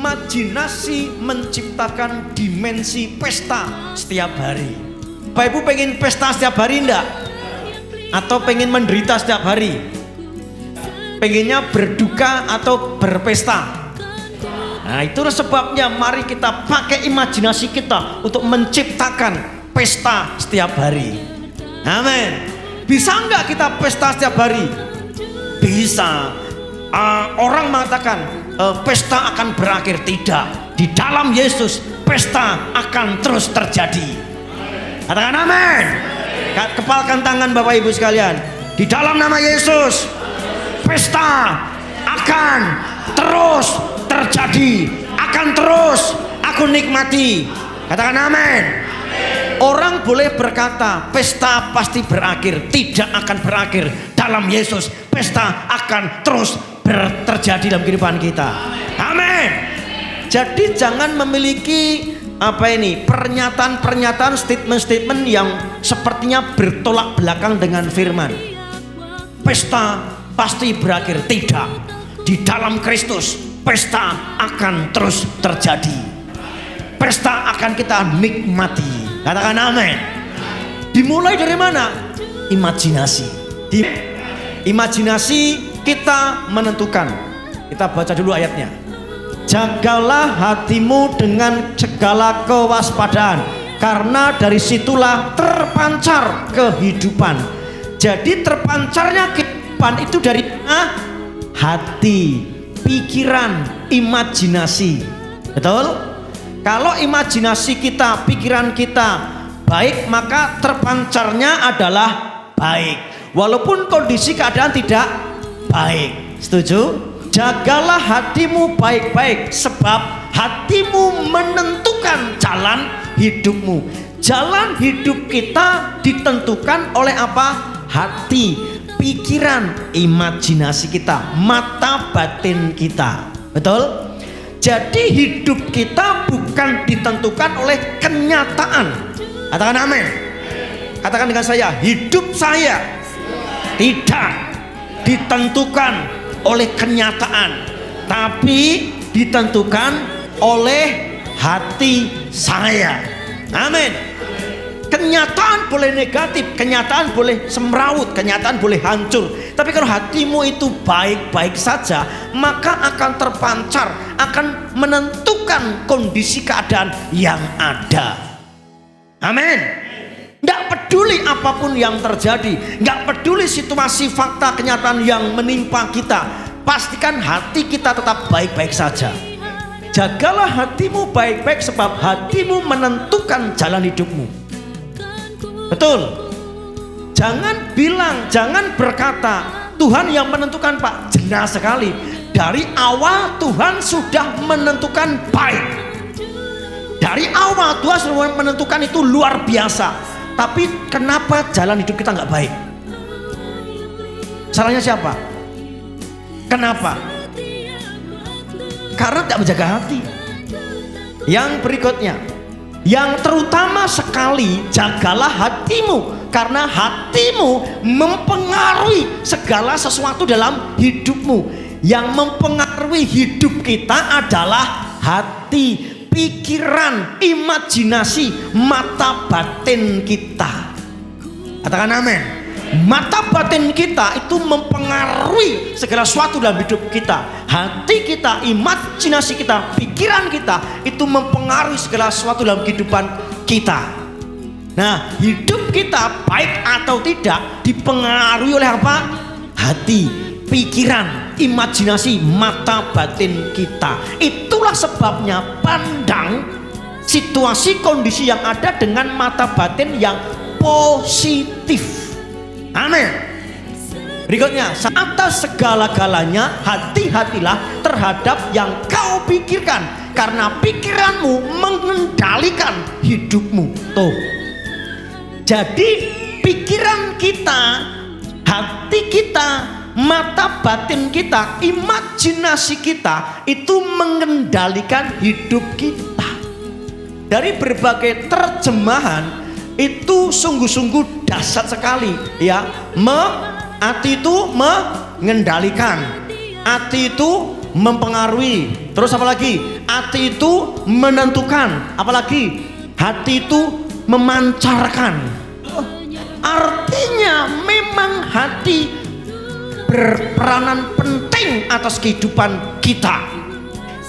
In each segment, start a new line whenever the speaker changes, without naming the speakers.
Imajinasi menciptakan dimensi pesta setiap hari. Bapak Ibu pengen pesta setiap hari enggak? Atau pengen menderita setiap hari? Pengennya berduka atau berpesta? Nah, itulah sebabnya mari kita pakai imajinasi kita untuk menciptakan pesta setiap hari. Amin. Bisa enggak kita pesta setiap hari? Bisa. Orang mengatakan pesta akan berakhir. Tidak. Di dalam Yesus pesta akan terus terjadi. Katakan amin. Kepalkan tangan Bapak Ibu sekalian. Di dalam nama Yesus pesta akan terus terjadi, akan terus aku nikmati. Katakan amin. Orang boleh berkata pesta pasti berakhir. Tidak akan berakhir. Dalam Yesus pesta akan terus terjadi dalam kehidupan kita. Amin. Jadi jangan memiliki pernyataan-pernyataan, statement-statement yang sepertinya bertolak belakang dengan firman. Pesta pasti berakhir. Tidak. Di dalam Kristus pesta akan terus terjadi. Pesta akan kita nikmati. Katakan amin. Dimulai dari mana? Imajinasi. Imajinasi kita menentukan. Kita baca dulu ayatnya. Jagalah hatimu dengan segala kewaspadaan, karena dari situlah terpancar kehidupan. Jadi terpancarnya kehidupan itu dari hati, pikiran, imajinasi. Betul? Kalau imajinasi kita, pikiran kita baik, maka terpancarnya adalah baik, walaupun kondisi keadaan tidak baik. Setuju? Jagalah hatimu baik-baik, sebab hatimu menentukan jalan hidupmu. Jalan hidup kita ditentukan oleh apa? Hati, pikiran, imajinasi kita, mata batin kita. Betul? Jadi hidup kita bukan ditentukan oleh kenyataan. Katakan amin. Katakan dengan saya, hidup saya tidak ditentukan oleh kenyataan, tapi ditentukan oleh hati saya. Amin. Kenyataan boleh negatif, kenyataan boleh semrawut, kenyataan boleh hancur, tapi kalau hatimu itu baik-baik saja, maka akan terpancar, akan menentukan kondisi keadaan yang ada. Amin. Nggak peduli apapun yang terjadi, nggak peduli situasi, fakta, kenyataan yang menimpa kita, pastikan hati kita tetap baik-baik saja. Jagalah hatimu baik-baik, sebab hatimu menentukan jalan hidupmu. Betul? Jangan bilang, jangan berkata Tuhan yang menentukan, Pak. Jelas sekali, dari awal Tuhan sudah menentukan baik. Dari awal Tuhan sudah menentukan itu luar biasa. Tapi kenapa jalan hidup kita nggak baik? Salahnya siapa? Kenapa? Karena tidak menjaga hati. Yang berikutnya, yang terutama sekali, jagalah hatimu, karena hatimu mempengaruhi segala sesuatu dalam hidupmu. Yang mempengaruhi hidup kita adalah hati, pikiran, imajinasi, mata batin kita. Katakan amin. Mata batin kita itu mempengaruhi segala sesuatu dalam hidup kita. Hati kita, imajinasi kita, pikiran kita itu mempengaruhi segala sesuatu dalam kehidupan kita. Nah, hidup kita baik atau tidak dipengaruhi oleh apa? Hati, pikiran, imajinasi, mata batin kita. Itulah sebabnya pandang situasi kondisi yang ada dengan mata batin yang positif. Amin. Berikutnya, atas segala-galanya hati-hatilah terhadap yang kau pikirkan, karena pikiranmu mengendalikan hidupmu. Tuh. Jadi pikiran kita, hati kita, mata batin kita, imajinasi kita itu mengendalikan hidup kita. Dari berbagai terjemahan itu sungguh-sungguh dahsyat sekali, ya. Hati itu mengendalikan, hati itu mempengaruhi. Terus apa lagi? Hati itu menentukan, apalagi hati itu memancarkan. Artinya memang hati berperanan penting atas kehidupan kita.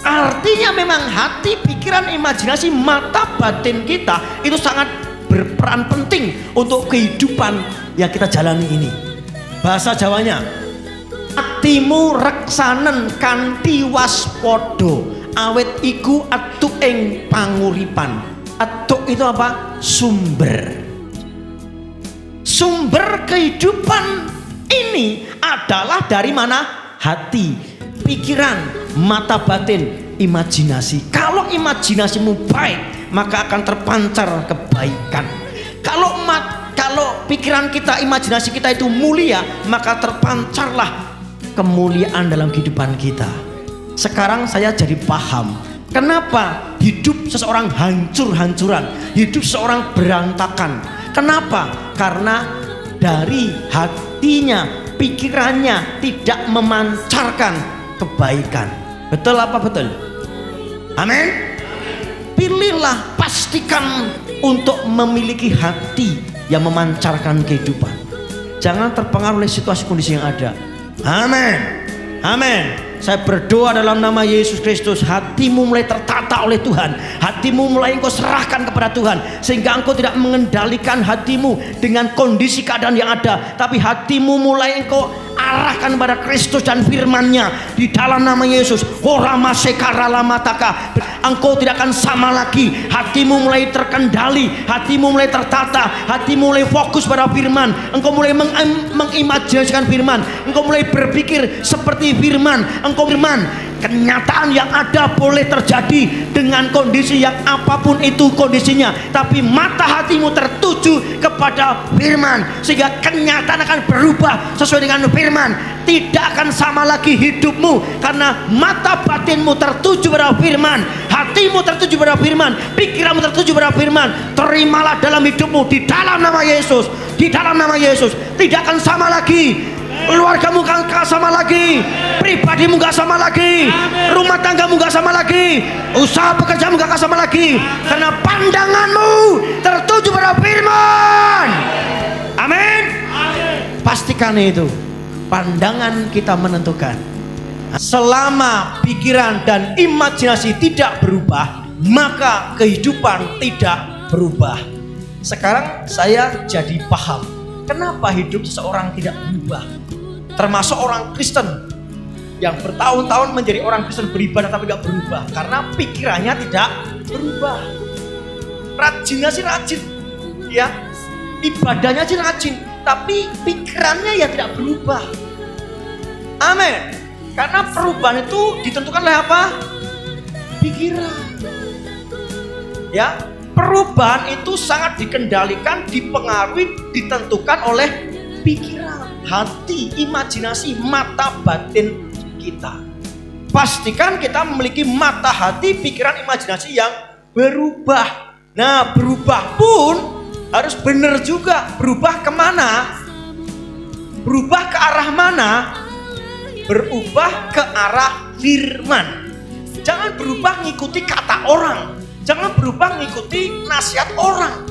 Artinya memang hati, pikiran, imajinasi, mata batin kita itu sangat berperan penting untuk kehidupan yang kita jalani ini. Bahasa Jawanya, atimu reksanen kanthi waspada, awet iku atuk ing panguripan. Atuk itu apa? Sumber. Sumber kehidupan ini adalah dari mana? Hati, pikiran, mata batin, imajinasi. Kalau imajinasimu baik, maka akan terpancar kebaikan. Kalau pikiran kita, imajinasi kita itu mulia, maka terpancarlah kemuliaan dalam kehidupan kita. Sekarang saya jadi paham kenapa hidup seseorang hancur-hancuran, hidup seseorang berantakan. Kenapa? Karena dari hatinya, pikirannya tidak memancarkan kebaikan. Betul apa betul? Amin. Pilihlah, pastikan untuk memiliki hati yang memancarkan kehidupan. Jangan terpengaruh oleh situasi kondisi yang ada. Amin. Amin. Saya berdoa dalam nama Yesus Kristus, hatimu mulai tertata oleh Tuhan, hatimu mulai engkau serahkan kepada Tuhan, sehingga engkau tidak mengendalikan hatimu dengan kondisi keadaan yang ada, tapi hatimu mulai engkau arahkan kepada Kristus dan firman-Nya di dalam nama Yesus. Engkau tidak akan sama lagi. Hatimu mulai terkendali, hatimu mulai tertata, hatimu mulai fokus pada firman. Engkau mulai mengimajinasikan firman, engkau mulai berpikir seperti firman. Engkau firman, kenyataan yang ada boleh terjadi dengan kondisi yang apapun itu kondisinya, tapi mata hatimu tertuju kepada firman, sehingga kenyataan akan berubah sesuai dengan firman. Tidak akan sama lagi hidupmu, karena mata batinmu tertuju pada firman, hatimu tertuju pada firman, pikiranmu tertuju pada firman. Terimalah dalam hidupmu di dalam nama Yesus, di dalam nama Yesus. Tidak akan sama lagi. Keluargamu gak sama lagi, pribadimu gak sama lagi, rumah tanggamu gak sama lagi, usaha pekerjaanmu gak sama lagi, karena pandanganmu tertuju pada firman. Amin. Pastikan itu. Pandangan kita menentukan. Selama pikiran dan imajinasi tidak berubah, maka kehidupan tidak berubah. Sekarang saya jadi paham kenapa hidup seseorang tidak berubah. Termasuk orang Kristen yang bertahun-tahun menjadi orang Kristen, beribadah tapi tidak berubah, karena pikirannya tidak berubah. Rajinnya sih rajin, ya, ibadahnya sih rajin, tapi pikirannya ya tidak berubah. Amin. Karena perubahan itu ditentukan oleh apa? Pikiran. Ya, perubahan itu sangat dikendalikan, dipengaruhi, ditentukan oleh pikiran, hati, imajinasi, mata batin kita. Pastikan kita memiliki mata hati, pikiran, imajinasi yang berubah. Nah, berubah pun harus benar juga. Berubah kemana? Berubah ke arah mana? Berubah ke arah firman. Jangan berubah ngikuti kata orang, jangan berubah ngikuti nasihat orang.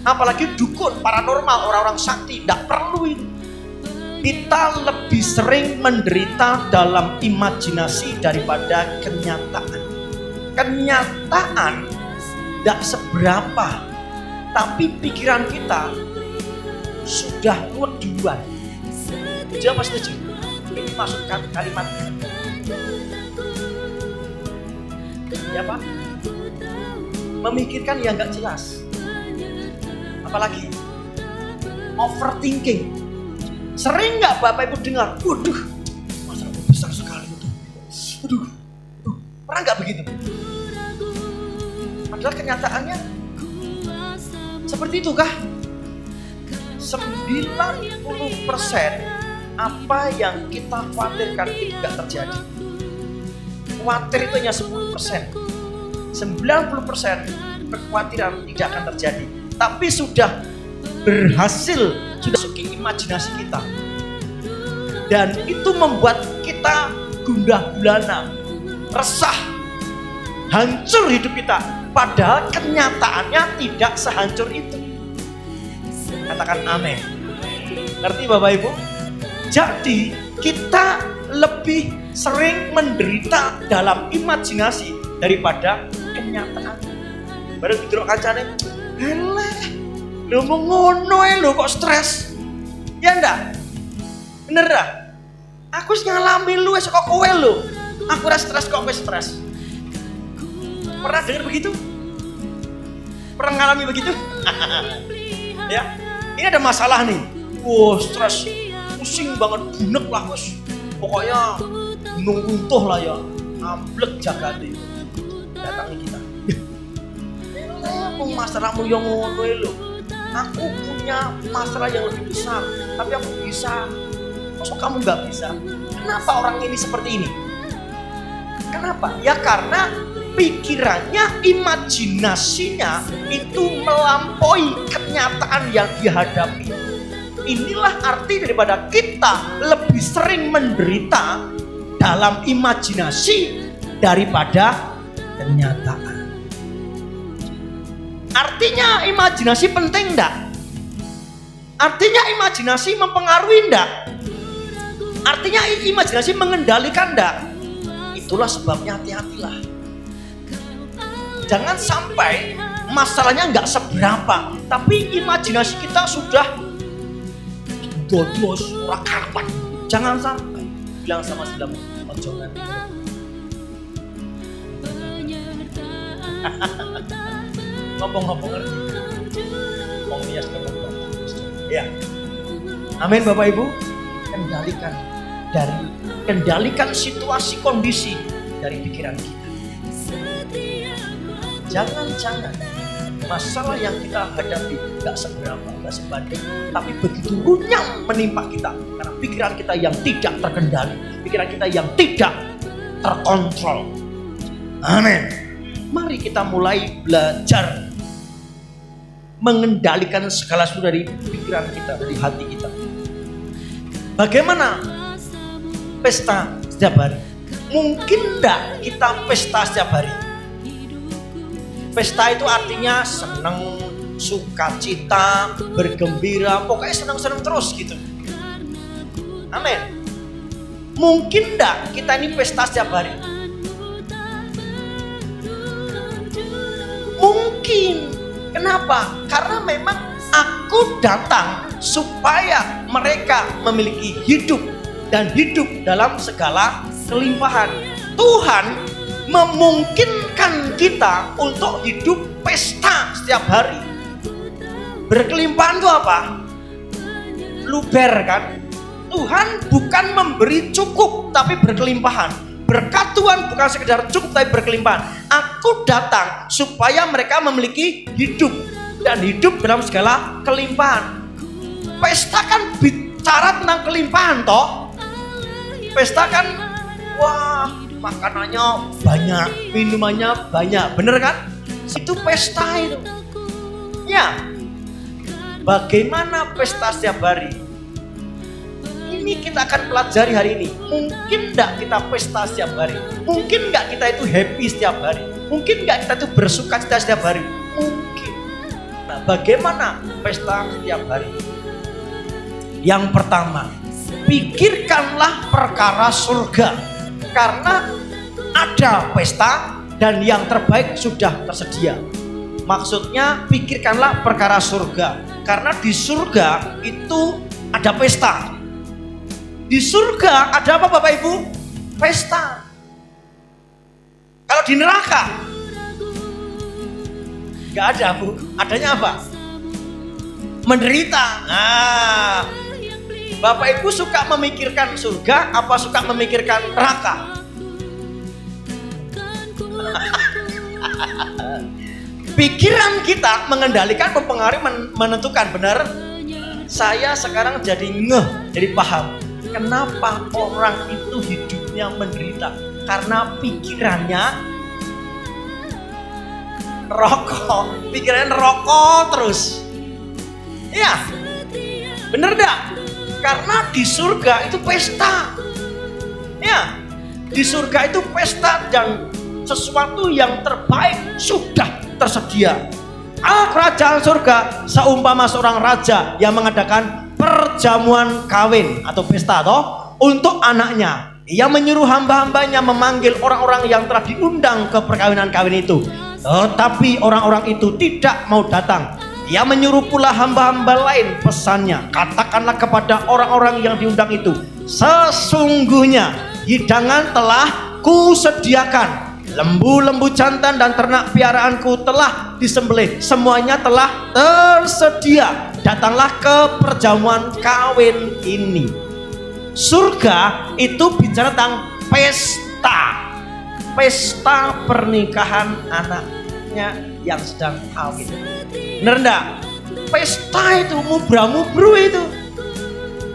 Apalagi dukun, paranormal, orang-orang sakti, tidak perlu itu. Kita lebih sering menderita dalam imajinasi daripada kenyataan. Kenyataan tidak seberapa, tapi pikiran kita sudah kuat duluan. Siapa setuju? Ini maksudkan kalimat ya Pak? Memikirkan yang gak jelas. Apalagi overthinking. Sering gak Bapak Ibu dengar, waduh, masalahnya besar sekali itu. Waduh, pernah gak begitu? Padahal kenyataannya seperti itu kah? 90% apa yang kita khawatirkan itu tidak terjadi. Khawatir itu hanya 10%. 90% kekhawatiran tidak akan terjadi. Tapi sudah berhasil, sudah masuk ke imajinasi kita. Dan itu membuat kita gundah gulana, resah, hancur hidup kita. Padahal kenyataannya tidak sehancur itu. Katakan amin. Ngerti Bapak Ibu? Jadi kita lebih sering menderita dalam imajinasi daripada kenyataan. Baru didelok kancane, eleh, lho mau ngono lho kok stres. Ya ndak? Bener dah? Aku ngalami lu wis kok kowe lho. Aku ora stres kok kowe stres. Pernah dengar begitu? Pernah ngalami begitu? Ya. Ini ada masalah nih. Wah, stres, pusing banget, bunek lah bos. Pokoknya gunung runtuh lah ya, amblek jagate. Datangi kita. Aku masalahmu yang ngono lho. Aku punya masalah yang lebih besar, tapi aku bisa. Masa kamu nggak bisa? Kenapa orang ini seperti ini? Kenapa? Ya karena pikirannya, imajinasinya itu melampaui kenyataan yang dihadapi. Inilah arti daripada kita lebih sering menderita dalam imajinasi daripada kenyataan. Artinya imajinasi penting enggak? Artinya imajinasi mempengaruhi enggak? Artinya imajinasi mengendalikan enggak? Itulah sebabnya hati-hatilah. Jangan sampai masalahnya enggak seberapa, tapi imajinasi kita sudah dodos, ora kapan. Jangan sampai. Bilang sama sebelahmu, ojo nganti. Ngomong-ngomong ngerti. Ngomong nias ngomong. Ya. Amin Bapak Ibu. Kendalikan situasi kondisi dari pikiran kita. Jangan-jangan masalah yang kita hadapi gak seberapa, gak sebanding, tapi begitu runyam menimpa kita karena pikiran kita yang tidak terkendali, pikiran kita yang tidak terkontrol. Amin. Mari kita mulai belajar mengendalikan segala sesuatu dari pikiran kita, dari hati kita. Bagaimana pesta setiap hari? Mungkin enggak kita pesta setiap hari? Pesta itu artinya senang, sukacita, bergembira, pokoknya senang-senang terus gitu. Amin. Mungkin enggak kita ini pesta setiap hari? Mungkin. Kenapa? Karena memang aku datang supaya mereka memiliki hidup dan hidup dalam segala kelimpahan. Tuhan memungkinkan kita untuk hidup pesta setiap hari. Berkelimpahan itu apa? Luber kan? Tuhan bukan memberi cukup tapi berkelimpahan. Berkat Tuhan bukan sekedar cukup tapi berkelimpahan. Aku datang supaya mereka memiliki hidup dan hidup dalam segala kelimpahan. Pesta kan bicara tentang kelimpahan toh. Pesta kan wah, makanannya banyak, minumannya banyak, bener kan? Itu pesta itu. Ya, bagaimana pesta setiap hari? Ini kita akan pelajari hari ini. Mungkin enggak kita pesta setiap hari? Mungkin enggak kita itu happy setiap hari? Mungkin enggak kita itu bersuka cita setiap hari? Mungkin. Nah, bagaimana pesta setiap hari? Yang pertama, pikirkanlah perkara surga. Karena ada pesta dan yang terbaik sudah tersedia. Maksudnya pikirkanlah perkara surga. Karena di surga itu ada pesta. Di surga ada apa Bapak Ibu? Pesta. Kalau di neraka gak ada Bu. Adanya apa? Menderita. Nah, Bapak Ibu suka memikirkan surga apa suka memikirkan neraka? Pikiran kita mengendalikan, mempengaruhi, menentukan. Benar? Saya sekarang jadi jadi paham kenapa orang itu hidupnya menderita. Karena pikirannya rokok, pikirannya rokok terus. Iya, bener dah. Karena di surga itu pesta. Ya, di surga itu pesta dan sesuatu yang terbaik sudah tersedia. Kerajaan surga seumpama seorang raja yang mengadakan perjamuan kawin atau pesta untuk anaknya. Ia menyuruh hamba-hambanya memanggil orang-orang yang telah diundang ke perkawinan kawin itu. Tetapi orang-orang itu tidak mau datang. Ia menyuruh pula hamba-hamba lain, pesannya, katakanlah kepada orang-orang yang diundang itu, sesungguhnya hidangan telah kusediakan. Lembu-lembu jantan dan ternak piaraanku telah disembelih. Semuanya telah tersedia. Datanglah ke perjamuan kawin ini. Surga itu bicara tentang pesta. Pesta pernikahan anaknya yang sedang kawin. Bener enggak? Pesta itu mubra-mubru itu.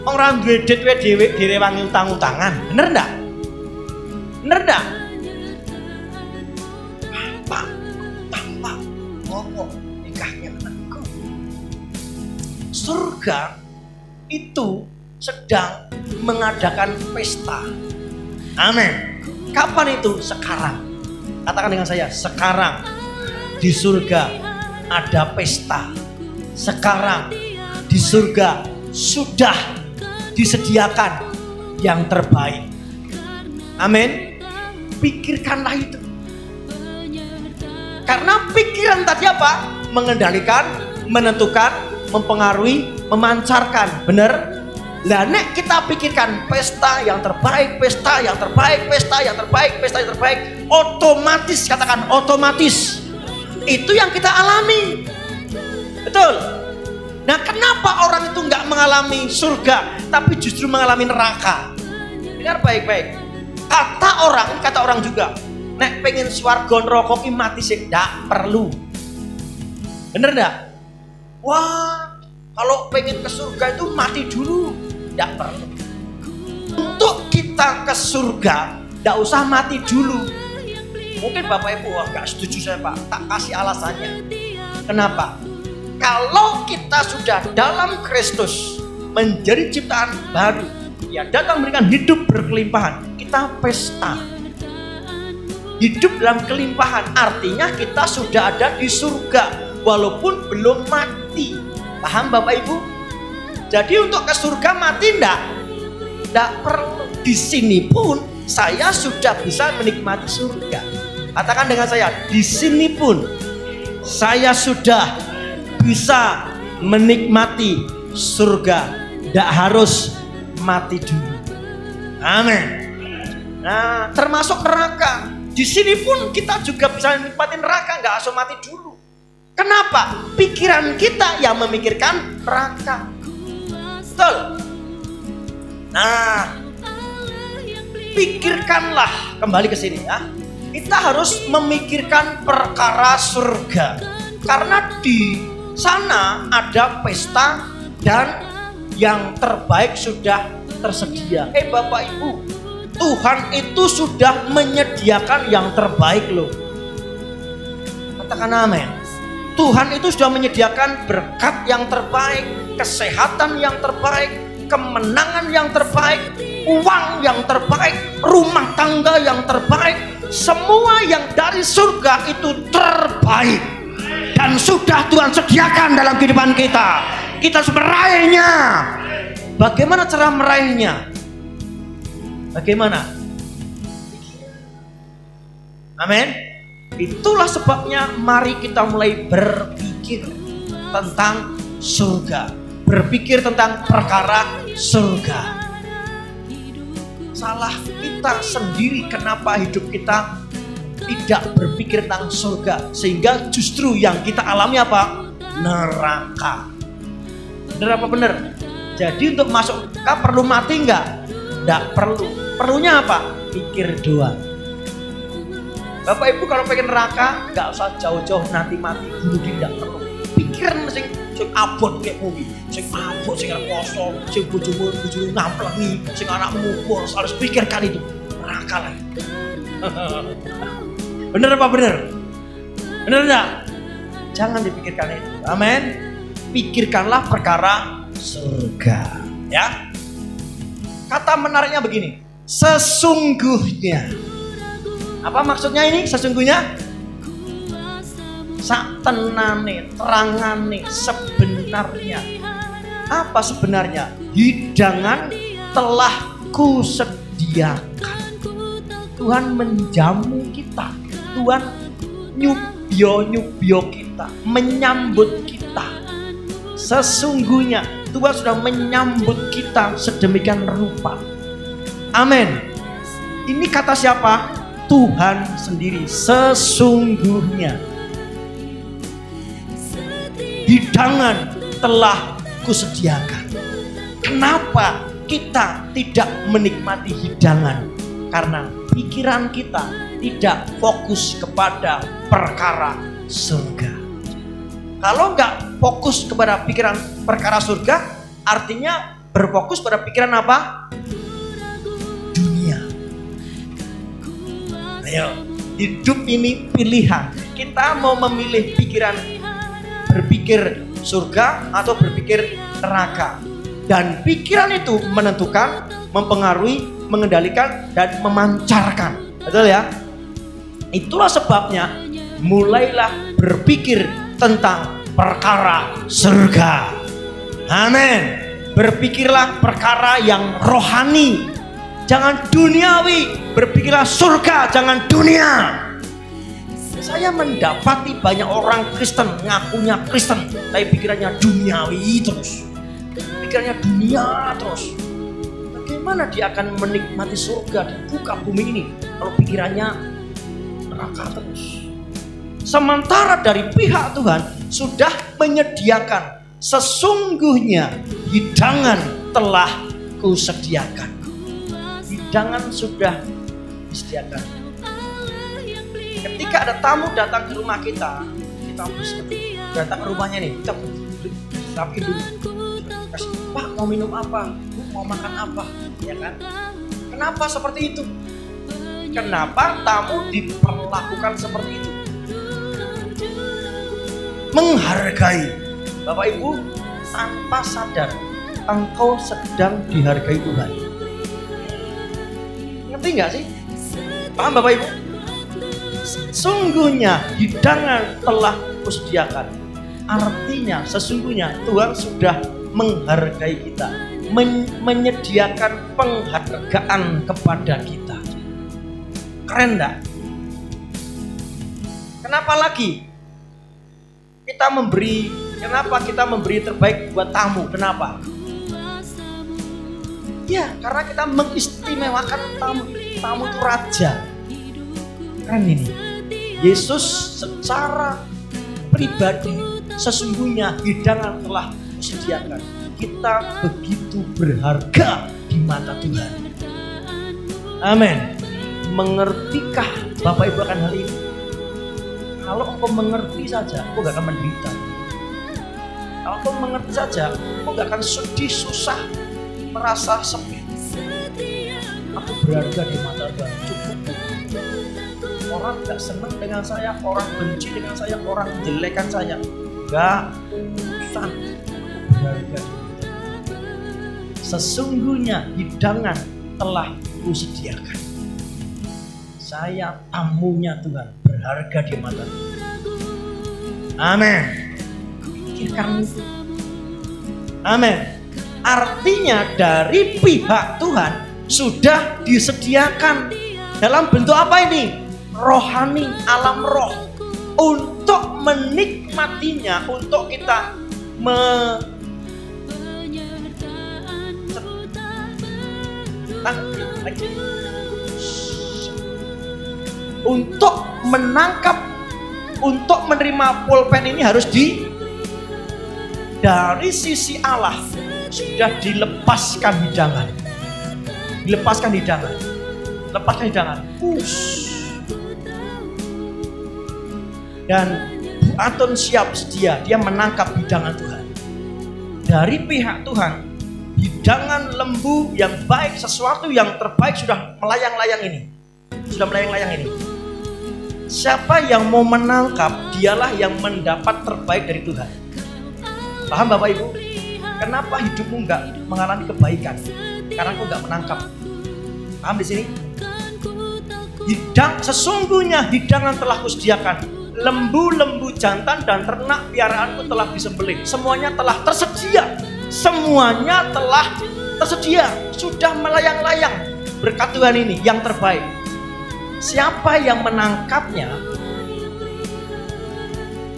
Orang duwe duit dhewe direwangi utang-utangan. Bener enggak? Bener enggak? Tampak ngomong nikahnya anakku. Surga itu sedang mengadakan pesta. Amin. Kapan itu? Sekarang. Katakan dengan saya, sekarang di surga ada pesta. Sekarang di surga sudah disediakan yang terbaik. Amin. Pikirkanlah itu. Karena pikiran tadi apa? Mengendalikan, menentukan, mempengaruhi, memancarkan. Benar? Lah nek kita pikirkan pesta yang terbaik, pesta yang terbaik, pesta yang terbaik, pesta yang terbaik, otomatis, katakan otomatis, itu yang kita alami. Betul? Nah kenapa orang itu nggak mengalami surga tapi justru mengalami neraka? Dengar baik-baik. Kata orang juga, nek pengen swarga neraka ki mati sih, ndak perlu. Bener ndak? Wah, kalau pengen ke surga itu mati dulu. Tidak perlu. Untuk kita ke surga tidak usah mati dulu. Mungkin Bapak Ibu gak setuju saya Pak, tak kasih alasannya. Kenapa? Kalau kita sudah dalam Kristus menjadi ciptaan baru, ya datang memberikan hidup berkelimpahan, kita pesta. Hidup dalam kelimpahan artinya kita sudah ada di surga walaupun belum mati. Paham Bapak Ibu? Jadi untuk ke surga mati enggak perlu. Di sini pun saya sudah bisa menikmati surga. Katakan dengan saya, di sini pun saya sudah bisa menikmati surga. Enggak harus mati dulu. Amin. Nah, termasuk neraka. Di sini pun kita juga bisa menikmati neraka, enggak harus mati dulu. Kenapa? Pikiran kita yang memikirkan neraka. Betul. Nah, pikirkanlah kembali ke sini ya. Kita harus memikirkan perkara surga. Karena di sana ada pesta dan yang terbaik sudah tersedia. Bapak Ibu, Tuhan itu sudah menyediakan yang terbaik loh. Katakan amin. Tuhan itu sudah menyediakan berkat yang terbaik, kesehatan yang terbaik, kemenangan yang terbaik, uang yang terbaik, rumah tangga yang terbaik. Semua yang dari surga itu terbaik dan sudah Tuhan sediakan dalam kehidupan kita. Kita harus meraihnya. Bagaimana cara meraihnya? Bagaimana? Amin. Itulah sebabnya mari kita mulai berpikir tentang surga, berpikir tentang perkara surga. Salah kita sendiri kenapa hidup kita tidak berpikir tentang surga, sehingga justru yang kita alami apa? Neraka. Bener apa bener? Jadi untuk masuk neraka perlu mati enggak? Enggak perlu. Perlunya apa? Pikir doang. Bapak Ibu kalau pengen neraka enggak usah jauh-jauh nanti mati bunuh diri, enggak perlu. Pikiran sing abot kayak mungkin, sing abot sing poso, sing bojomu ngamplengi, sing anakmu bos, harus pikirkan itu. Neraka lah. Bener apa bener? Bener enggak? Jangan dipikirkan itu. Amin. Pikirkanlah perkara surga, ya. Kata menariknya begini, sesungguhnya Apa maksudnya ini sesungguhnya? Sak tenane, terangane, sebenarnya. Apa sebenarnya? Hidangan telah kusediakan. Tuhan menjamu kita. Tuhan nyubio kita, menyambut kita. Sesungguhnya Tuhan sudah menyambut kita sedemikian rupa. Amin. Ini kata siapa? Tuhan sendiri. Sesungguhnya hidangan telah kusediakan. Kenapa kita tidak menikmati hidangan? Karena pikiran kita tidak fokus kepada perkara surga. Kalau nggak fokus kepada pikiran perkara surga, artinya berfokus pada pikiran apa? Dunia. Ayo, hidup ini pilihan. Kita mau memilih pikiran berpikir surga atau berpikir neraka. Dan pikiran itu menentukan, mempengaruhi, mengendalikan, dan memancarkan. Betul ya? Itulah sebabnya mulailah berpikir tentang perkara surga. Amin. Berpikirlah perkara yang rohani, jangan duniawi. Berpikirlah surga, jangan dunia. Saya mendapati banyak orang Kristen ngakunya Kristen, tapi pikirannya duniawi terus. Pikirannya dunia terus. Bagaimana dia akan menikmati surga di muka bumi ini kalau pikirannya neraka terus? Sementara dari pihak Tuhan sudah menyediakan, sesungguhnya hidangan telah kusediakan. Hidangan sudah disediakan. Ketika ada tamu datang ke rumah kita datang ke rumahnya nih, kita rapiin dulu. Kasih, Pak mau minum apa? Mau makan apa? Ya kan? Kenapa seperti itu? Kenapa tamu diperlakukan seperti itu? Menghargai. Bapak Ibu, tanpa sadar engkau sedang dihargai Tuhan. Ngerti nggak sih? Paham Bapak Ibu? Sungguhnya hidangan telah kusediakan. Artinya sesungguhnya Tuhan sudah menghargai kita, menyediakan penghargaan kepada kita. Keren enggak? Kenapa lagi kenapa kita memberi terbaik buat tamu? Kenapa? Ya, karena kita mengistimewakan tamu. Tamu itu raja. Keren ini. Yesus secara pribadi sesungguhnya hidangan telah disediakan. Kita begitu berharga di mata Tuhan. Amin. Mengertikah Bapak Ibu akan hal ini? Kalau engkau mengerti saja, engkau gak akan menderita. Kalau engkau mengerti saja, engkau gak akan sedih, susah, merasa sepi. Aku berharga di mata Tuhan. Cukup. Orang gak senang dengan saya, orang benci dengan saya, orang menjelekan saya. Gak urusan. Berharga. Sesungguhnya hidangan telah kusediakan. Saya tamunya Tuhan, berharga di mata Tuhan. Amin. Pikirkan itu. Amin. Artinya dari pihak Tuhan sudah disediakan dalam bentuk apa ini? Rohani, alam roh. Untuk menikmatinya, untuk kita untuk menangkap, untuk menerima pulpen ini harus dari sisi Allah sudah dilepaskan hidangan. Lepaskan hidangan. Dan Bu Anton siap sedia, dia menangkap hidangan Tuhan. Dari pihak Tuhan, hidangan lembu yang baik, sesuatu yang terbaik sudah melayang-layang ini. Siapa yang mau menangkap, dialah yang mendapat terbaik dari Tuhan. Paham Bapak Ibu? Kenapa hidupmu enggak mengalami kebaikan? Karena kau enggak menangkap. Paham di sini? Sesungguhnya hidangan telah kusediakan, lembu-lembu jantan dan ternak piaraanku telah disembelih. Semuanya telah tersedia. Semuanya telah tersedia. Sudah melayang-layang berkat Tuhan ini yang terbaik. Siapa yang menangkapnya,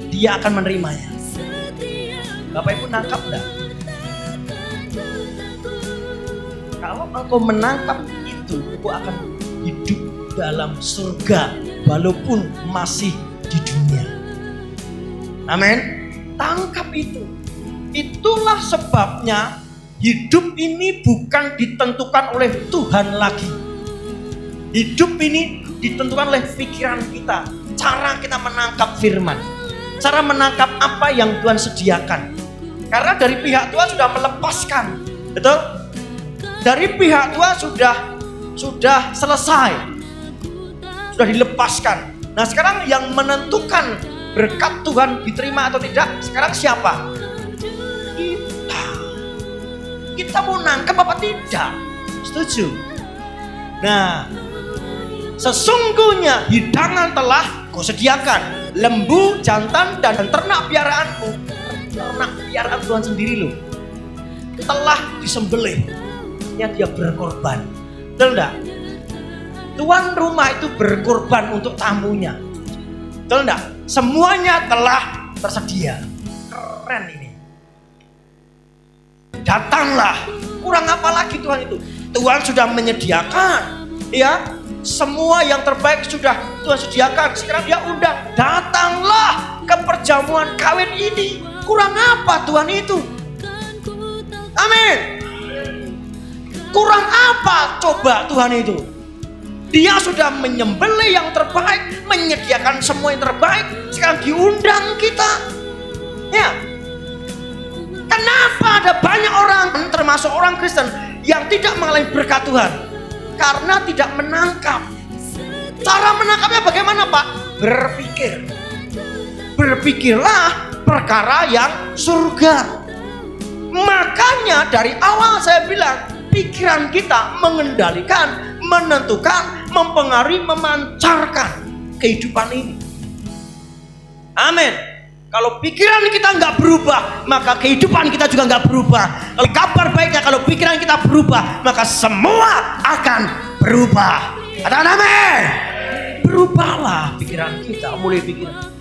dia akan menerimanya. Bapak Ibu nangkap enggak? Kalau engkau menangkap itu, engkau akan hidup dalam surga walaupun masih di dunia. Amin. Tangkap itu. Itulah sebabnya hidup ini bukan ditentukan oleh Tuhan lagi. Hidup ini ditentukan oleh pikiran kita, cara kita menangkap firman, cara menangkap apa yang Tuhan sediakan. Karena dari pihak Tuhan sudah melepaskan, betul? Dari pihak Tuhan sudah selesai, sudah dilepaskan. Nah sekarang yang menentukan berkat Tuhan diterima atau tidak, sekarang siapa? Kita mau nangkep apa tidak? Setuju? Nah, sesungguhnya hidangan telah kusediakan, lembu, jantan, dan ternak piaraanmu. Ternak piaraan Tuhan sendiri loh, telah disembelih. Dia berkorban. Betul enggak? Tuan rumah itu berkorban untuk tamunya. Betul enggak? Semuanya telah tersedia. Keren ini. Datanglah. Kurang apa lagi Tuhan itu? Tuhan sudah menyediakan, ya. Semua yang terbaik sudah Tuhan sediakan. Sekarang dia undang, datanglah ke perjamuan kawin ini. Kurang apa Tuhan itu? Amin. Kurang apa coba Tuhan itu? Dia sudah menyembelih yang terbaik, menyediakan semua yang terbaik. Sekarang diundang kita. Ya. Kenapa ada banyak orang, termasuk orang Kristen, yang tidak mengalami berkat Tuhan? Karena tidak menangkap. Cara menangkapnya bagaimana, Pak? Berpikir. Berpikirlah perkara yang surga. Makanya dari awal saya bilang, pikiran kita mengendalikan, menentukan, mempengaruhi, memancarkan kehidupan ini. Amin. Kalau pikiran kita nggak berubah, maka kehidupan kita juga nggak berubah. Kalau kabar baiknya, kalau pikiran kita berubah, maka semua akan berubah. Katakan amin. Berubahlah pikiran kita, mulai pikiran.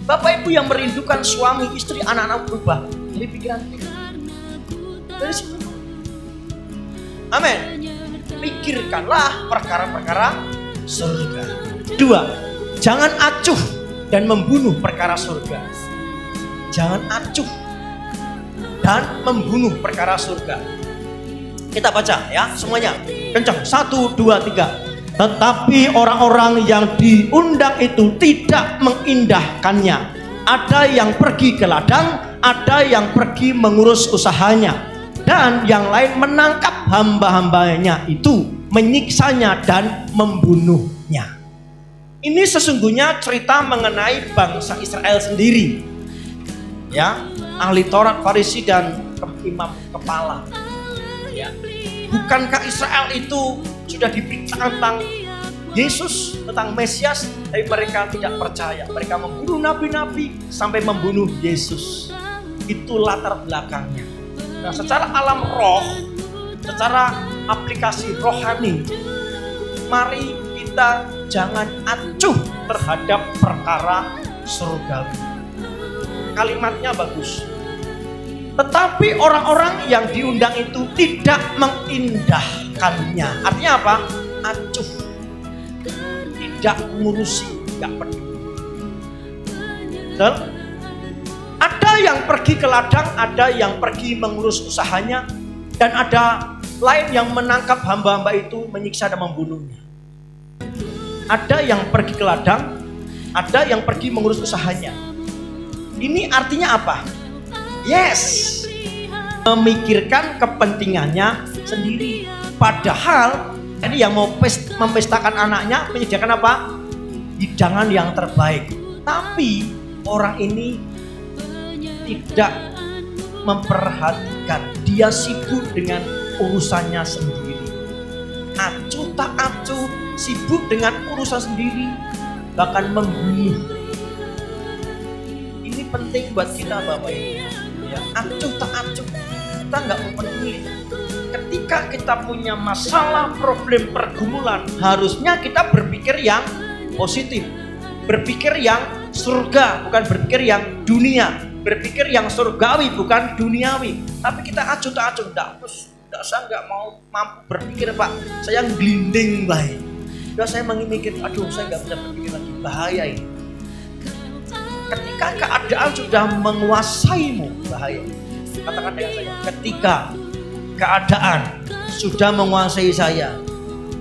Bapak Ibu yang merindukan suami, istri, anak-anak berubah dari pikiran kita. Dari situ. Amin. Pikirkanlah perkara-perkara surga. 2. Jangan acuh dan membunuh perkara surga. Jangan acuh dan membunuh perkara surga. Kita baca ya semuanya. Kencang. 1, 2, 3. Tetapi orang-orang yang diundang itu tidak mengindahkannya. Ada yang pergi ke ladang, ada yang pergi mengurus usahanya, dan yang lain menangkap hamba-hambanya itu, menyiksanya dan membunuhnya. Ini sesungguhnya cerita mengenai bangsa Israel sendiri, ya, ahli Taurat, Farisi, dan imam kepala. Ya. Bukankah Israel itu sudah diberitakan tentang Yesus, tentang Mesias, tapi mereka tidak percaya. Mereka membunuh nabi-nabi sampai membunuh Yesus. Itu latar belakangnya. Nah, secara alam roh, secara aplikasi rohani, mari kita jangan acuh terhadap perkara surgawi. Kalimatnya bagus. Tetapi orang-orang yang diundang itu tidak mengindahkannya. Artinya apa? Acuh. Tidak mengurusi, tidak peduli. Betul? Ada yang pergi ke ladang, ada yang pergi mengurus usahanya, dan ada lain yang menangkap hamba-hamba itu, menyiksa dan membunuhnya. Ada yang pergi ke ladang, ada yang pergi mengurus usahanya. Ini artinya apa? Yes, memikirkan kepentingannya sendiri. Padahal ini yang mau memestakan anaknya, menyediakan apa? Hidangan yang terbaik. Tapi orang ini tidak memperhatikan. Dia sibuk dengan urusannya sendiri. Acuh tak acuh, sibuk dengan urusan sendiri, bahkan membunuh. Ini penting buat kita Bapak Ibu. Ya, acuh tak acuh, kita nggak mau peduli. Ketika kita punya masalah, problem, pergumulan, harusnya kita berpikir yang positif, berpikir yang surga, bukan berpikir yang dunia, berpikir yang surgawi, bukan duniawi. Tapi kita acuh tak acuh, saya nggak mau mampu berpikir Pak, saya gelinding baik. Udah saya mikir, aduh saya nggak bisa berpikir lagi, bahaya ini. Ketika keadaan sudah menguasaimu, bahaya. Katakan dengan saya, ketika keadaan sudah menguasai saya,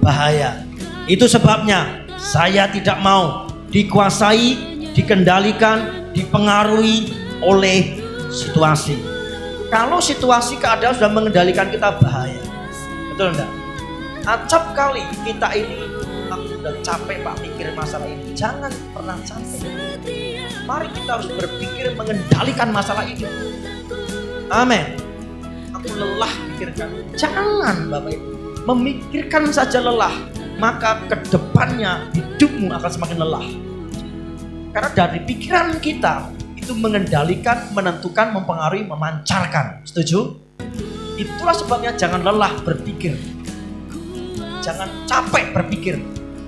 bahaya. Itu sebabnya saya tidak mau dikuasai, dikendalikan, dipengaruhi oleh situasi. Kalau situasi keadaan sudah mengendalikan kita, bahaya. Betul enggak? Acap kali kita ini, aku udah capek Pak pikir masalah ini. Jangan pernah capek. Mari kita harus berpikir mengendalikan masalah ini. Amin. Aku lelah pikirkan. Jangan Bapak Ibu. Memikirkan saja lelah, maka kedepannya hidupmu akan semakin lelah. Karena dari pikiran kita itu mengendalikan, menentukan, mempengaruhi, memancarkan. Setuju? Itulah sebabnya jangan lelah berpikir. Jangan capek berpikir.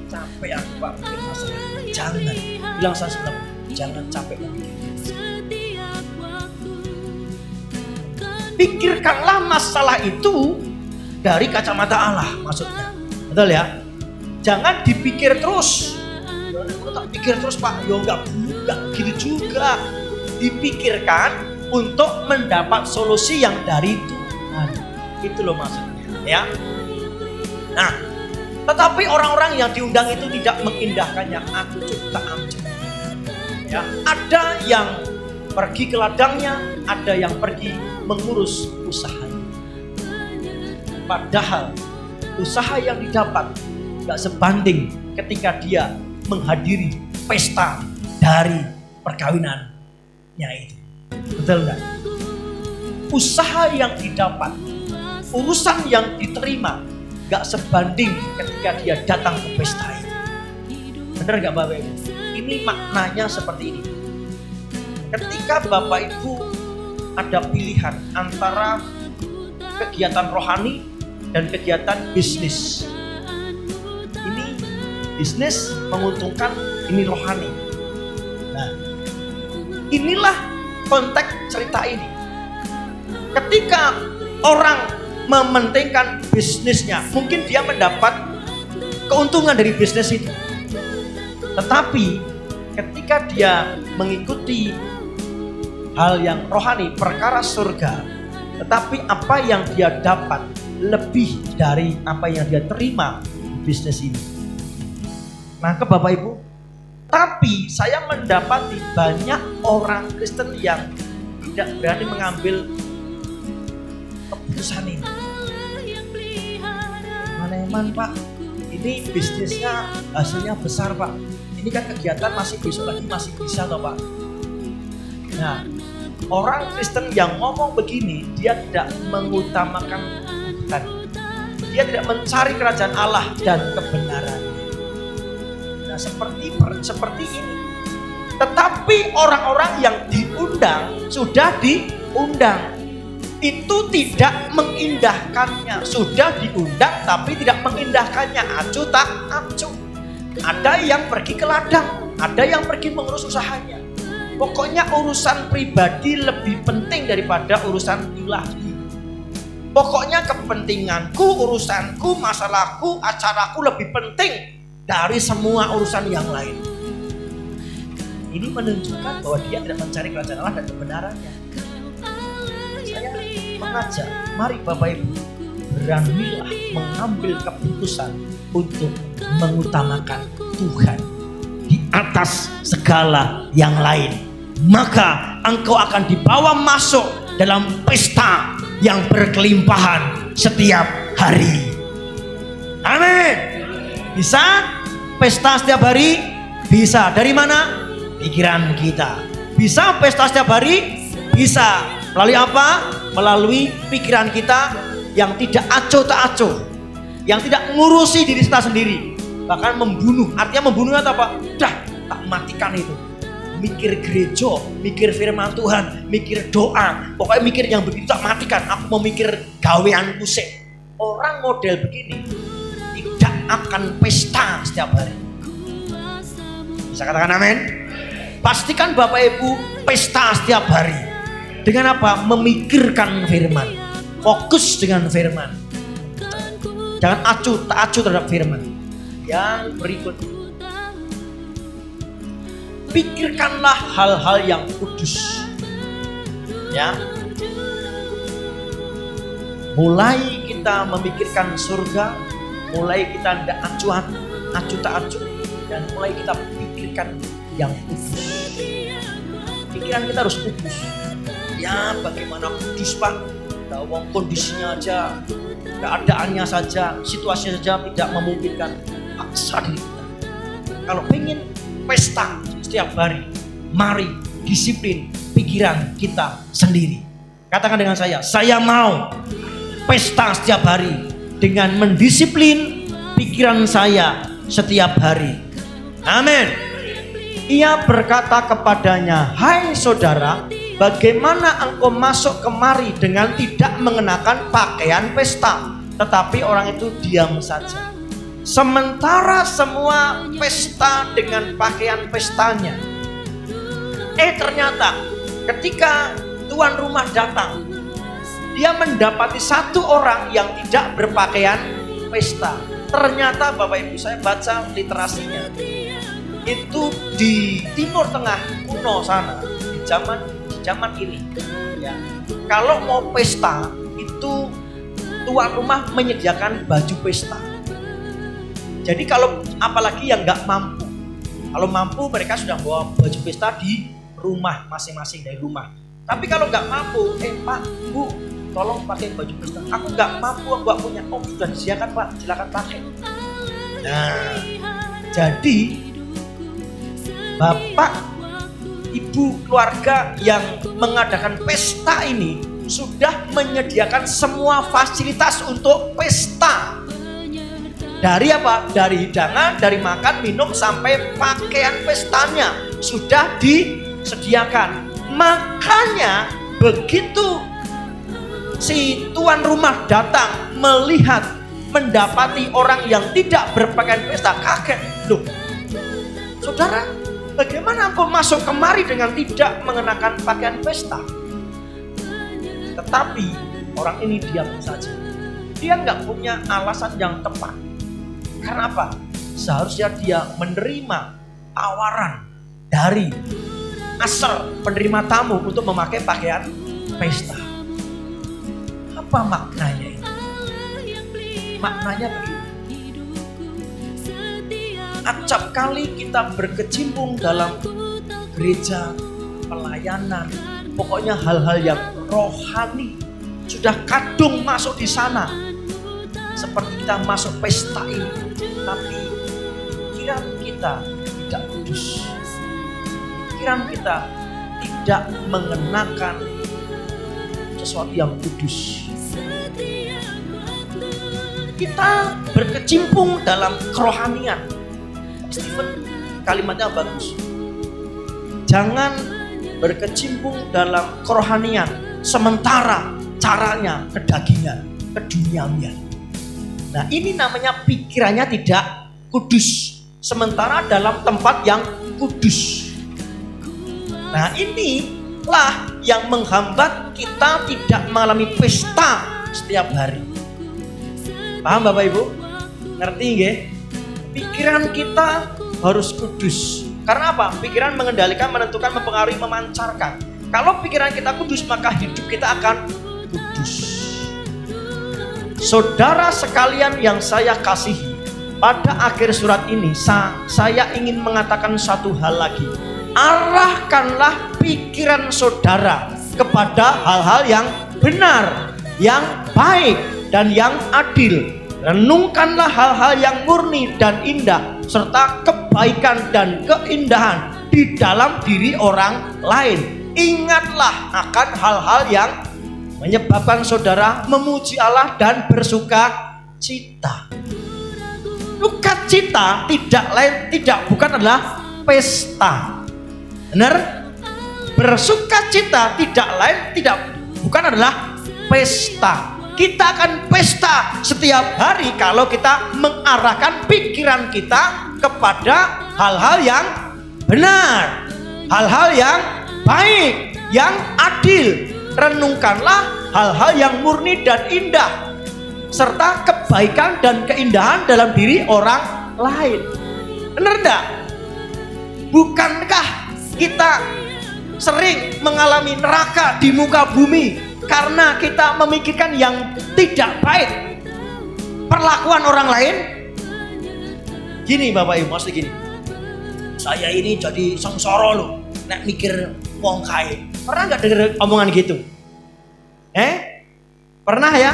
Capek aku Pak pikir masalah. Jangan. Bilang saya sebelum, jangan capek berpikir. Pikirkanlah masalah itu dari kacamata Allah, maksudnya. Betul ya? Jangan dipikir terus. Kalau tak pikir terus Pak, ya enggak gitu juga. Dipikirkan untuk mendapat solusi yang dari Tuhan. Itu loh maksudnya, ya. Nah, tetapi orang-orang yang diundang itu tidak mengindahkannya, acuh tak acuh. Ya, ada yang pergi ke ladangnya, ada yang pergi mengurus usahanya. Padahal usaha yang didapat gak sebanding ketika dia menghadiri pesta dari perkawinannya itu. Betul gak? Usaha yang didapat, urusan yang diterima gak sebanding ketika dia datang ke pesta itu. Benar gak Bapak Ibu? Ini maknanya seperti ini. Ketika Bapak Ibu ada pilihan antara kegiatan rohani dan kegiatan bisnis. Ini bisnis menguntungkan, ini rohani. Nah, inilah konteks cerita ini. Ketika orang mementingkan bisnisnya, mungkin dia mendapat keuntungan dari bisnis itu. Tetapi ketika dia mengikuti hal yang rohani, perkara surga, tetapi apa yang dia dapat lebih dari apa yang dia terima di bisnis ini. Maka Bapak Ibu, tapi saya mendapati banyak orang Kristen yang tidak berani mengambil keputusan ini. Mana Pak, ini bisnisnya hasilnya besar Pak. Ini kan kegiatan masih besok lagi masih bisa toh Pak. Nah, orang Kristen yang ngomong begini, dia tidak mengutamakan Tuhan. Dia tidak mencari kerajaan Allah dan kebenaran. Nah, seperti ini. Tetapi orang-orang yang diundang, sudah diundang, itu tidak mengindahkannya. Sudah diundang tapi tidak mengindahkannya. Acuh tak acuh. Ada yang pergi ke ladang, ada yang pergi mengurus usahanya. Pokoknya urusan pribadi lebih penting daripada urusan ilahi. Pokoknya kepentinganku, urusanku, masalahku, acaraku lebih penting dari semua urusan yang lain. Ini menunjukkan bahwa dia tidak mencari kerajaan Allah dan kebenarannya. Saya mengajak, mari Bapak Ibu, beranilah mengambil keputusan untuk mengutamakan Tuhan di atas segala yang lain. Maka engkau akan dibawa masuk dalam pesta yang berkelimpahan setiap hari. Amin. Bisa pesta setiap hari? Bisa. Dari mana? Pikiran kita. Bisa pesta setiap hari? Bisa. Melalui apa? Melalui pikiran kita yang tidak acuh tak acuh, yang tidak ngurusi diri kita sendiri, bahkan membunuh. Artinya membunuh atau apa? Dah, tak matikan itu. Mikir gereja, mikir firman Tuhan, mikir doa, pokoknya mikir yang begitu tak matikan. Aku mau mikir gaweanku sih. Orang model begini tidak akan pesta setiap hari. Bisa katakan amin? Pastikan Bapak Ibu pesta setiap hari. Dengan apa? Memikirkan firman. Fokus dengan firman. Jangan tak acuh terhadap firman. Yang berikut, pikirkanlah hal-hal yang kudus. Ya. Mulai kita memikirkan surga, mulai kita tidak acuh tak acuh, dan mulai kita pikirkan yang kudus. Pikiran kita harus kudus. Ya, bagaimana kudus, Pak? Wong kondisinya aja, keadaannya saja, situasinya saja tidak memungkinkan. Paksa diri kita. Kalau pengen pesta setiap hari, mari disiplin pikiran kita sendiri. Katakan dengan saya mau pesta setiap hari dengan mendisiplin pikiran saya setiap hari. Amin. Ia berkata kepadanya, "Hai saudara, bagaimana engkau masuk kemari dengan tidak mengenakan pakaian pesta?" Tetapi orang itu diam saja. Sementara semua pesta dengan pakaian pestanya. Ternyata ketika tuan rumah datang, dia mendapati satu orang yang tidak berpakaian pesta. Ternyata Bapak Ibu, saya baca literasinya, itu di Timur Tengah kuno sana, di zaman ini, ya, kalau mau pesta itu tuan rumah menyediakan baju pesta. Jadi kalau apalagi yang nggak mampu, kalau mampu mereka sudah bawa baju pesta di rumah masing-masing dari rumah. Tapi kalau nggak mampu, Pak, Bu, tolong pakai baju pesta. Aku nggak mampu, aku nggak punya. Oh, sudah disediakan Pak, silakan pakai. Nah, jadi Bapak, Ibu, keluarga yang mengadakan pesta ini sudah menyediakan semua fasilitas untuk pesta. Dari apa? Dari hidangan, dari makan, minum, sampai pakaian pestanya sudah disediakan. Makanya begitu si tuan rumah datang melihat, mendapati orang yang tidak berpakaian pesta, kaget. Loh, saudara, bagaimana engkau masuk kemari dengan tidak mengenakan pakaian pesta? Tetapi orang ini diam saja. Dia nggak punya alasan yang tepat. Karena apa? Seharusnya dia menerima tawaran dari asal penerima tamu untuk memakai pakaian pesta. Apa maknanya ini? Maknanya begini. Acap kali kita berkecimpung dalam gereja, pelayanan, pokoknya hal-hal yang rohani, sudah kadung masuk di sana. Seperti kita masuk pesta ini, tapi pikiran kita tidak kudus. Pikiran kita tidak mengenakan sesuatu yang kudus. Kita berkecimpung dalam kerohanian. Stephen kalimatnya bagus. Jangan berkecimpung dalam kerohanian sementara caranya kedagingan, keduniawian. Nah, ini namanya pikirannya tidak kudus sementara dalam tempat yang kudus. Nah, inilah yang menghambat kita tidak mengalami pesta setiap hari. Paham Bapak Ibu? Ngerti nggih? Pikiran kita harus kudus. Karena apa? Pikiran mengendalikan, menentukan, mempengaruhi, memancarkan. Kalau pikiran kita kudus, maka hidup kita akan kudus. Saudara sekalian yang saya kasihi, pada akhir surat ini saya ingin mengatakan satu hal lagi. Arahkanlah pikiran saudara kepada hal-hal yang benar, yang baik, dan yang adil. Renungkanlah hal-hal yang murni dan indah, serta kebaikan dan keindahan di dalam diri orang lain. Ingatlah akan hal-hal yang menyebabkan saudara memuji Allah dan bersuka cita. Sukacita bukan adalah pesta. Benar? Bersukacita bukan adalah pesta. Kita akan pesta setiap hari kalau kita mengarahkan pikiran kita kepada hal-hal yang benar, hal-hal yang baik, yang adil. Renungkanlah hal-hal yang murni dan indah, serta kebaikan dan keindahan dalam diri orang lain. Benar enggak? Bukankah kita sering mengalami neraka di muka bumi karena kita memikirkan yang tidak baik, perlakuan orang lain? Gini Bapak Ibu, maksudnya gini, saya ini jadi sengsara loh nek mikir wong kae. Pernah nggak dengar omongan gitu? Pernah ya?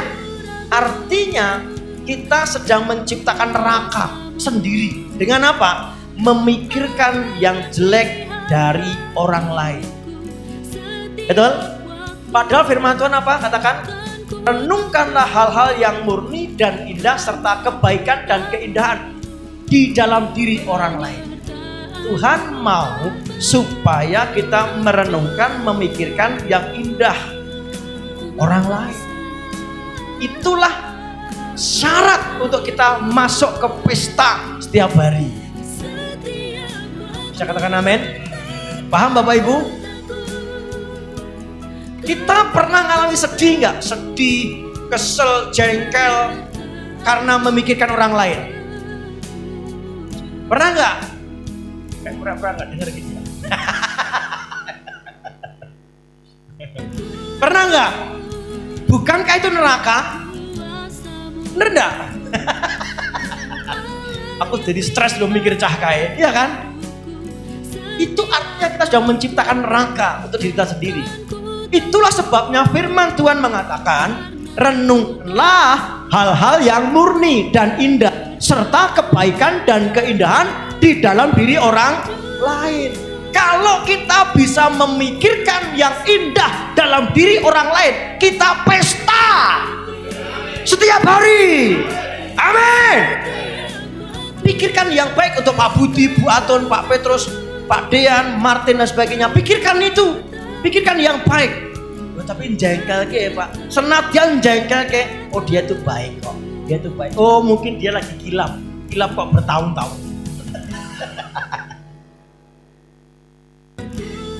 Artinya kita sedang menciptakan neraka sendiri. Dengan apa? Memikirkan yang jelek dari orang lain. Betul? Padahal firman Tuhan apa? Katakan, renungkanlah hal-hal yang murni dan indah serta kebaikan dan keindahan di dalam diri orang lain. Tuhan mau supaya kita merenungkan, memikirkan yang indah orang lain. Itulah syarat untuk kita masuk ke pesta setiap hari. Bisa katakan amin? Paham Bapak Ibu? Kita pernah ngalami sedih nggak? Sedih, kesel, jengkel karena memikirkan orang lain. Pernah nggak? Kayak pura-pura nggak dengar gitu ya. Pernah nggak? Bukankah itu neraka? Bener nggak? Aku jadi stres loh mikir cah kae, iya kan? Itu artinya kita sudah menciptakan neraka untuk diri kita sendiri. Itulah sebabnya firman Tuhan mengatakan, renunglah hal-hal yang murni dan indah serta kebaikan dan keindahan di dalam diri orang lain. Kalau kita bisa memikirkan yang indah dalam diri orang lain, kita pesta setiap hari. Amin. Pikirkan yang baik untuk Pak Budi, Bu Aton, Pak Petrus, Pak Dean, Martin dan sebagainya. Pikirkan itu. Pikirkan yang baik. Tapi jengkel ke Pak. Senadyan jengkel ke. Oh dia tuh baik kok. Dia tuh baik. Oh mungkin dia lagi kilap. Kilap kok bertahun-tahun.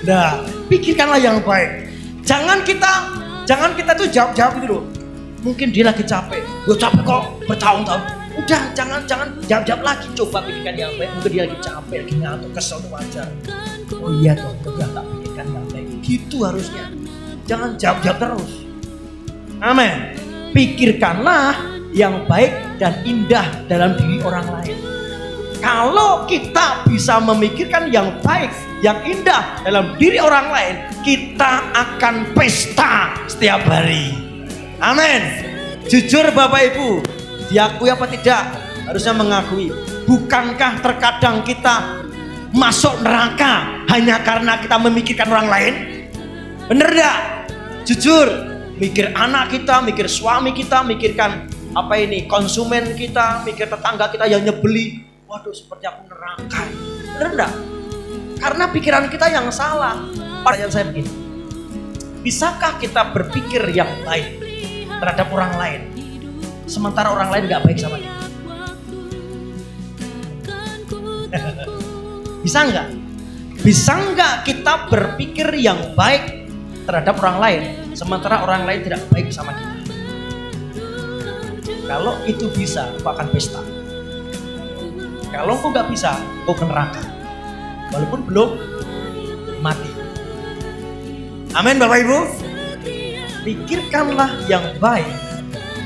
Nah, pikirkanlah yang baik. Jangan kita tuh jawab-jawab gitu loh. Mungkin dia lagi capek. Gue capek kok bertahun-tahun. Udah, jangan jawab-jawab lagi. Coba pikirkan yang baik. Mungkin dia lagi capek, lagi ngantuk, kesel, wajar. Oh iya dong, udah tak pikirkan yang baik. Gitu harusnya. Jangan jawab-jawab terus. Amin. Pikirkanlah yang baik dan indah dalam diri orang lain. Kalau kita bisa memikirkan yang baik, yang indah dalam diri orang lain, kita akan pesta setiap hari. Amin. Jujur Bapak Ibu, diakui apa tidak? Harusnya mengakui. Bukankah terkadang kita masuk neraka hanya karena kita memikirkan orang lain? Bener gak? Jujur, mikir anak kita, mikir suami kita, mikirkan konsumen kita, mikir tetangga kita yang nyebeli. Waduh, seperti aku neraka. Bener enggak? Karena pikiran kita yang salah. Pertanyaan saya begini, bisakah kita berpikir yang baik terhadap orang lain, sementara orang lain gak baik sama kita? Bisa enggak? Bisa enggak kita berpikir yang baik terhadap orang lain, sementara orang lain tidak baik sama kita? Kalau itu bisa, aku akan pesta. Kalau kau gak bisa, kau ke neraka. Walaupun belum mati. Amin Bapak Ibu. Pikirkanlah yang baik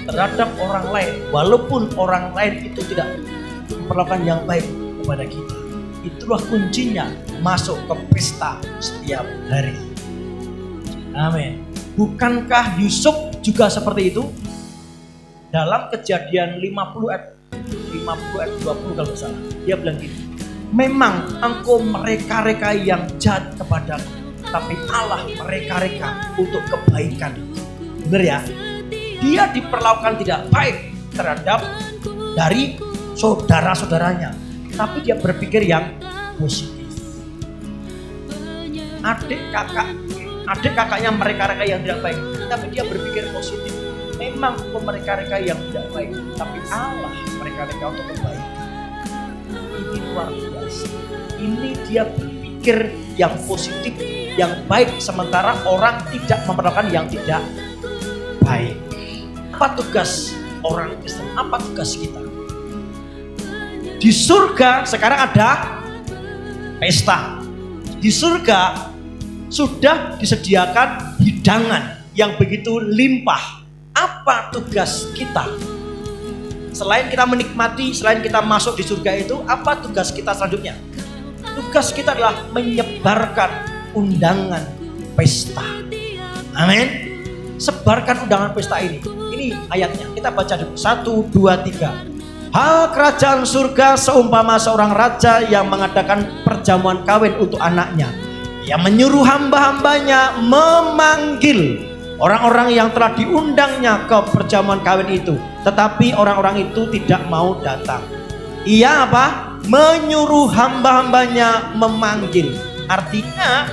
terhadap orang lain, walaupun orang lain itu tidak memperlakukan yang baik kepada kita. Itulah kuncinya masuk ke pesta setiap hari. Amin. Bukankah Yusuf juga seperti itu? Dalam Kejadian 50 ayat 20 kalau salah, dia bilang gini, memang engkau mereka-reka yang jahat kepadaku, tapi Allah mereka-reka untuk kebaikan. Benar ya? Dia diperlakukan tidak baik terhadap dari saudara-saudaranya, tapi dia berpikir yang positif. Adik kakaknya mereka-reka yang tidak baik, tapi dia berpikir positif. Memang mereka-reka yang tidak baik, tapi Allah mereka-reka untuk kebaikan. Ini luar biasa. Ini dia berpikir yang positif, yang baik, sementara orang tidak memperlakukan yang tidak baik. Apa tugas orang Kristen? Apa tugas kita? Di surga sekarang ada pesta. Di surga sudah disediakan hidangan yang begitu limpah. Apa tugas kita? Selain kita menikmati, selain kita masuk di surga itu, apa tugas kita selanjutnya? Tugas kita adalah menyebarkan undangan pesta. Amin. Sebarkan undangan pesta ini. Ini ayatnya. Kita baca dulu. 1, 2, 3. Hal kerajaan surga seumpama seorang raja yang mengadakan perjamuan kawin untuk anaknya. Ia menyuruh hamba-hambanya memanggil orang-orang yang telah diundangnya ke perjamuan kawin itu, tetapi orang-orang itu tidak mau datang. Ia apa? Menyuruh hamba-hambanya memanggil. Artinya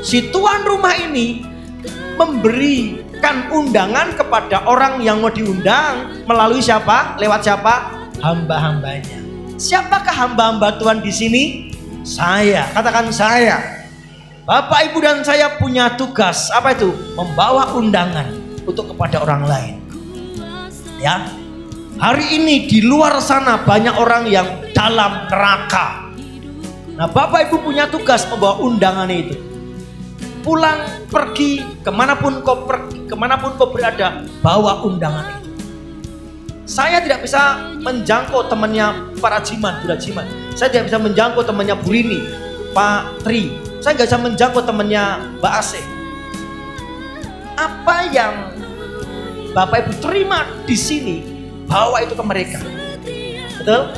si tuan rumah ini memberikan undangan kepada orang yang mau diundang melalui siapa? Lewat siapa? Hamba-hambanya. Siapakah hamba-hamba Tuhan di sini? Saya. Katakan saya. Bapak, Ibu dan saya punya tugas. Apa itu? Membawa undangan untuk kepada orang lain. Ya. Hari ini di luar sana banyak orang yang dalam neraka. Nah, Bapak Ibu punya tugas membawa undangan itu. Pulang pergi kemanapun kau berada, bawa undangan itu. Saya tidak bisa menjangkau temannya Pak Rajiman, Bu Rajiman. Saya tidak bisa menjangkau temannya Bu Rini, Pak Tri. Saya nggak bisa menjangkau temannya Mbak Ase. Apa yang Bapak Ibu terima di sini, bawa itu ke mereka. Betul?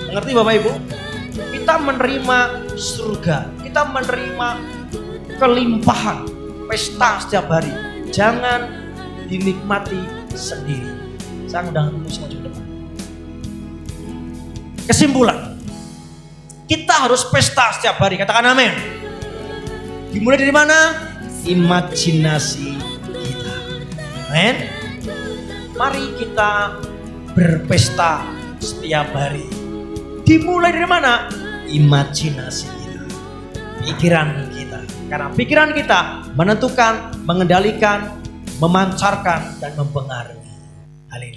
Mengerti Bapak Ibu? Kita menerima surga, kita menerima kelimpahan, pesta setiap hari. Jangan dinikmati sendiri. Saya undang dulu semua ke depan. Kesimpulan, kita harus pesta setiap hari. Katakan amin. Dimulai dari mana? Imajinasi kita. Amin. Mari kita berpesta setiap hari. Dimulai dari mana? Imajinasi kita, pikiran kita. Karena pikiran kita menentukan, mengendalikan, memancarkan, dan mempengaruhi. Haleluya.